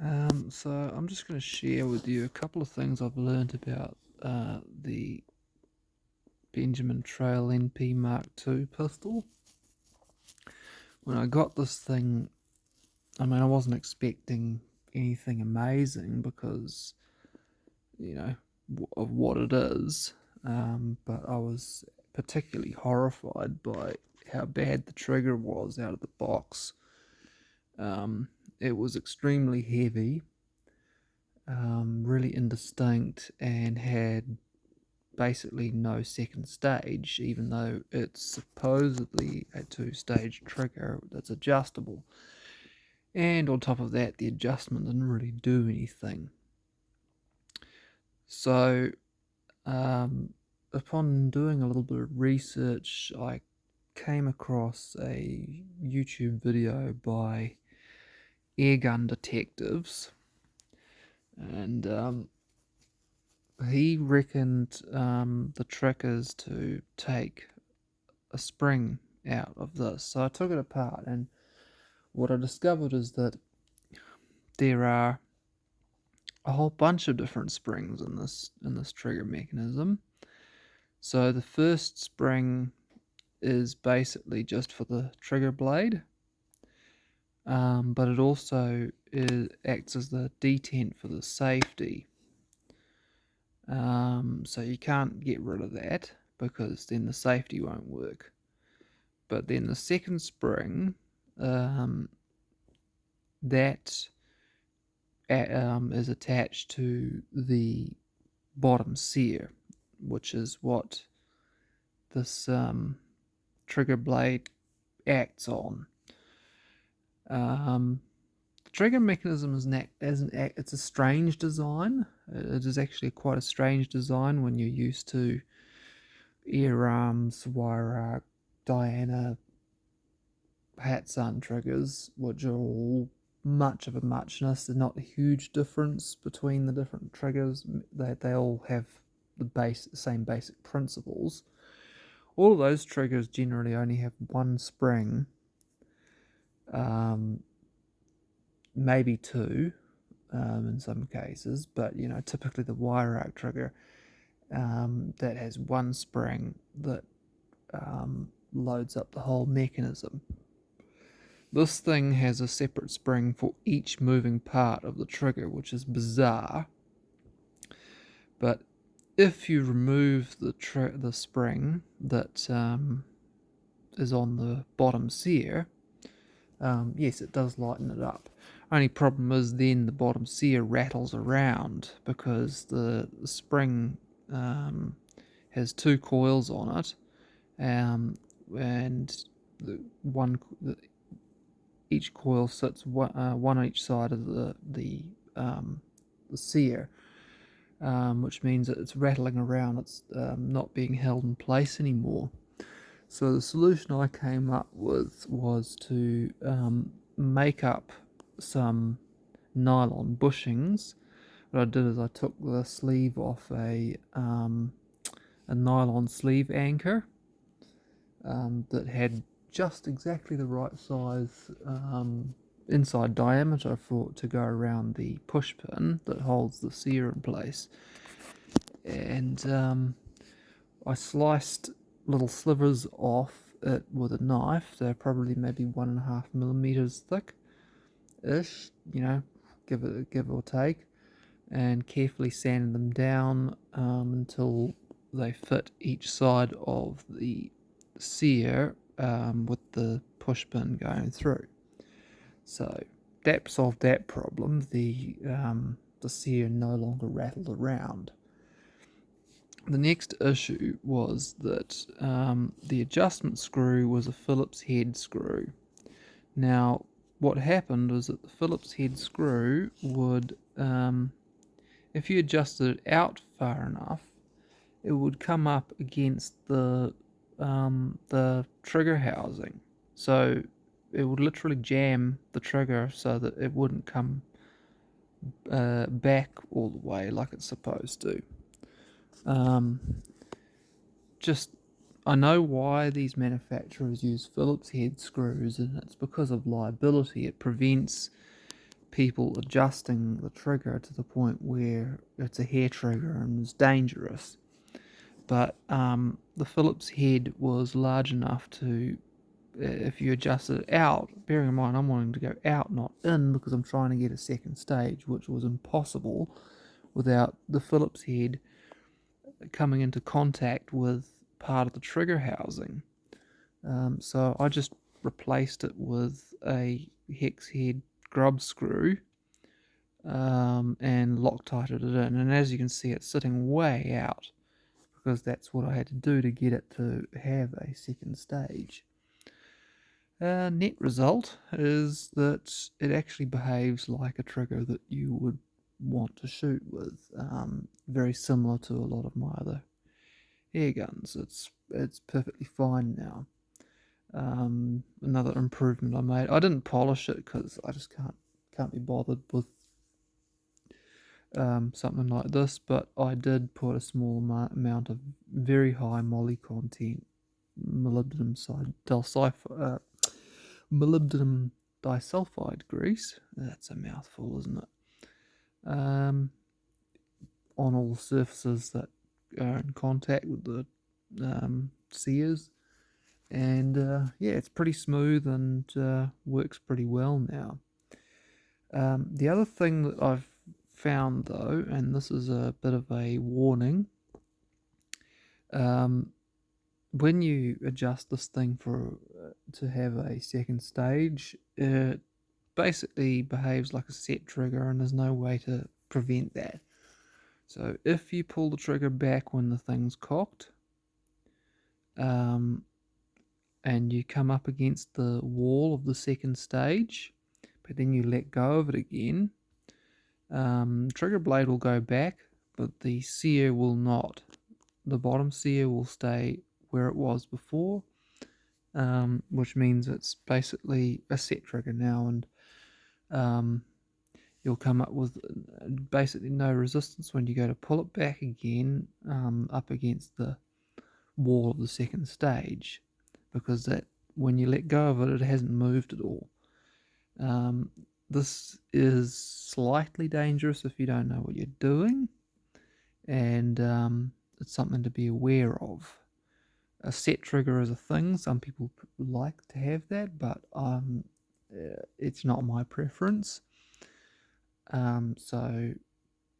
So I'm just going to share with you a couple of things I've learned about the Benjamin Trail NP Mark II pistol. When I got this thing, I wasn't expecting anything amazing because, of what it is, but I was particularly horrified by how bad the trigger was out of the box. It was extremely heavy, really indistinct, and had basically no second stage, even though it's supposedly a two-stage trigger that's adjustable. And on top of that, the adjustment didn't really do anything. So, upon doing a little bit of research, I came across a YouTube video by airgun detectives, and he reckoned the trick is to take a spring out of this. So I took it apart, and what I discovered is that there are a whole bunch of different springs in this trigger mechanism. So the first spring is basically just for the trigger blade, but it also acts as the detent for the safety. So you can't get rid of that because then the safety won't work. But then the second spring, that is attached to the bottom sear, which is what this trigger blade acts on. The trigger mechanism it's a strange design. It is actually quite a strange design when you're used to air arms, wire arc, Diana, Hatsun triggers, which are all much of a muchness. There's not a huge difference between the different triggers. They all have the same basic principles. All of those triggers generally only have one spring, maybe two in some cases, but typically the wire arc trigger that has one spring that loads up the whole mechanism. This thing has a separate spring for each moving part of the trigger, which is bizarre. But if you remove the spring that is on the bottom sear, yes, it does lighten it up. Only problem is then the bottom sear rattles around because the spring has two coils on it, and each coil sits one on each side of the sear, which means that it's rattling around. It's not being held in place anymore. So the solution I came up with was to make up some nylon bushings. What I did is I took the sleeve off a nylon sleeve anchor that had just exactly the right size inside diameter for it to go around the push pin that holds the sear in place. And I sliced little slivers off it with a knife. They're probably maybe 1.5 millimeters thick ish, give or take, and carefully sanded them down until they fit each side of the sear with the push pin going through. So that solved that problem. The sear no longer rattled around. The next issue was that the adjustment screw was a Phillips head screw. Now, what happened was that the Phillips head screw would, if you adjusted it out far enough, it would come up against the trigger housing. So it would literally jam the trigger so that it wouldn't come back all the way like it's supposed to. Just I know why these manufacturers use Phillips head screws, and it's because of liability. It prevents people adjusting the trigger to the point where it's a hair trigger and is dangerous. But the Phillips head was large enough to, if you adjust it out, bearing in mind I'm wanting to go out, not in, because I'm trying to get a second stage, which was impossible without the Phillips head coming into contact with part of the trigger housing. So I just replaced it with a hex head grub screw and Loctited it in. And as you can see, it's sitting way out because that's what I had to do to get it to have a second stage. Net result is that it actually behaves like a trigger that you would want to shoot with, very similar to a lot of my other air guns. It's perfectly fine now. Another improvement I made. I didn't polish it because I just can't be bothered with something like this, but I did put a small amount of very high moly content molybdenum disulfide grease. That's a mouthful, isn't it? On all the surfaces that are in contact with the sears. And yeah, it's pretty smooth and works pretty well now. The other thing that I've found though, and this is a bit of a warning, when you adjust this thing for to have a second stage, it basically behaves like a set trigger, and there's no way to prevent that. So if you pull the trigger back when the thing's cocked, and you come up against the wall of the second stage, but then you let go of it again, trigger blade will go back, but the sear will not. The bottom sear will stay where it was before, which means it's basically a set trigger now, and you'll come up with basically no resistance when you go to pull it back again up against the wall of the second stage, because that when you let go of it, it hasn't moved at all. This is slightly dangerous if you don't know what you're doing, and it's something to be aware of. A set trigger is a thing. Some people like to have that, but it's not my preference. So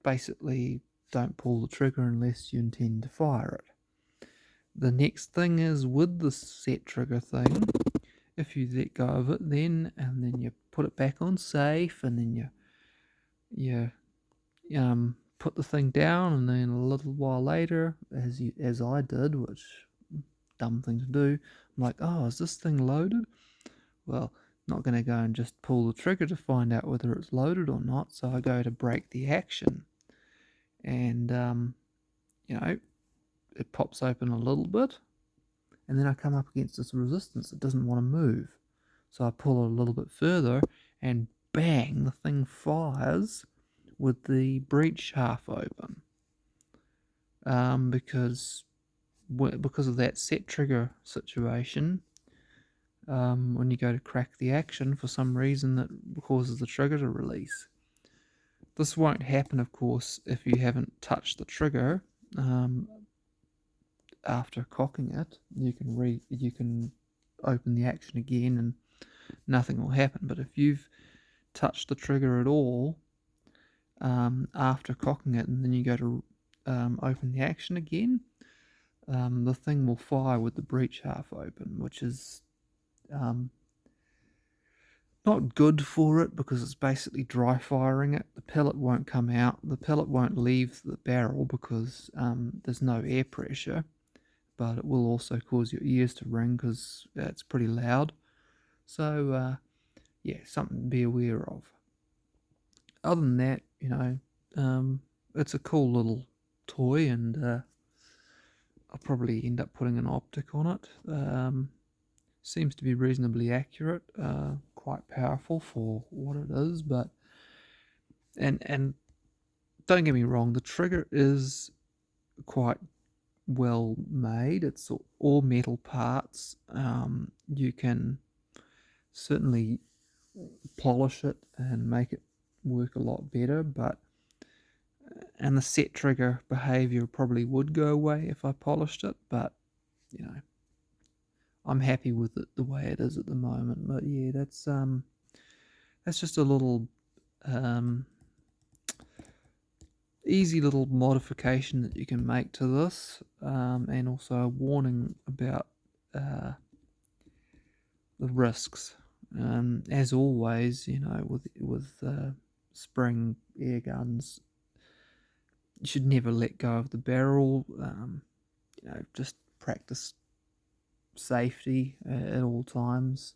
basically, don't pull the trigger unless you intend to fire it. The next thing is with the set trigger thing, if you let go of it then, and then you put it back on safe, and then you put the thing down, and then a little while later, as I did, which dumb thing to do, I'm like, oh, is this thing loaded? Well, not going to go and just pull the trigger to find out whether it's loaded or not, so I go to break the action, and it pops open a little bit, and then I come up against this resistance. It doesn't want to move, so I pull it a little bit further, and bang, the thing fires with the breech half open, because of that set trigger situation. When you go to crack the action, for some reason that causes the trigger to release. This won't happen, of course, if you haven't touched the trigger. After cocking it, you can open the action again and nothing will happen. But if you've touched the trigger at all after cocking it, and then you go to open the action again, the thing will fire with the breech half open, which is not good for it because it's basically dry firing it. The pellet won't come out. The pellet won't leave the barrel because there's no air pressure, but it will also cause your ears to ring because it's pretty loud. So yeah, something to be aware of. Other than that, it's a cool little toy, and I'll probably end up putting an optic on it. Seems to be reasonably accurate, quite powerful for what it is, but and don't get me wrong, the trigger is quite well made. It's all metal parts. You can certainly polish it and make it work a lot better, and the set trigger behavior probably would go away if I polished it, but you know, I'm happy with it the way it is at the moment. But yeah, that's just a little um, easy little modification that you can make to this, and also a warning about the risks. As always, you know, with spring air guns, you should never let go of the barrel. You know, just practice safety at all times.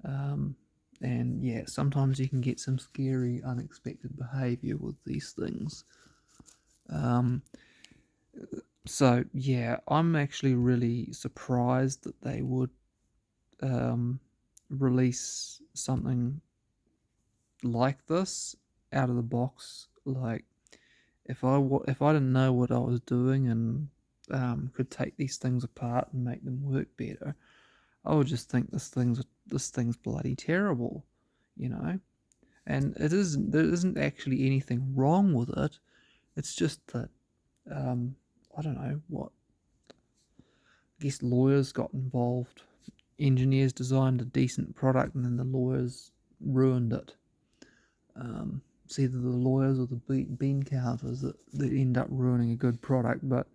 And yeah, sometimes you can get some scary, unexpected behavior with these things. So yeah, I'm actually really surprised that they would release something like this out of the box. Like if I didn't know what I was doing and could take these things apart and make them work better, I would just think this thing's bloody terrible, you know. And it isn't. There isn't actually anything wrong with it. It's just that I don't know what. I guess lawyers got involved. Engineers designed a decent product, and then the lawyers ruined it. It's either the lawyers or the bean counters that end up ruining a good product. But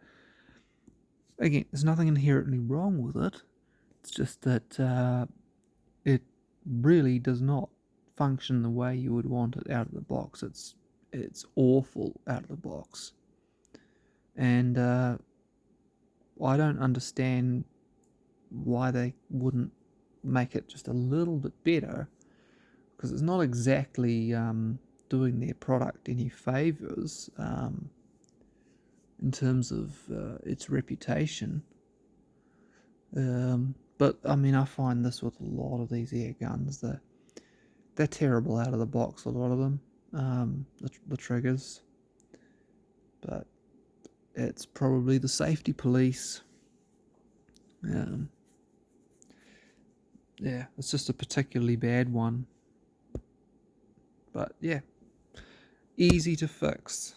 again, there's nothing inherently wrong with it. It's just that it really does not function the way you would want it out of the box. It's awful out of the box, and I don't understand why they wouldn't make it just a little bit better, because it's not exactly doing their product any favors in terms of its reputation. But I mean, I find this with a lot of these air guns. They're terrible out of the box, a lot of them, the triggers. But it's probably the safety police. Yeah, it's just a particularly bad one. But yeah, easy to fix.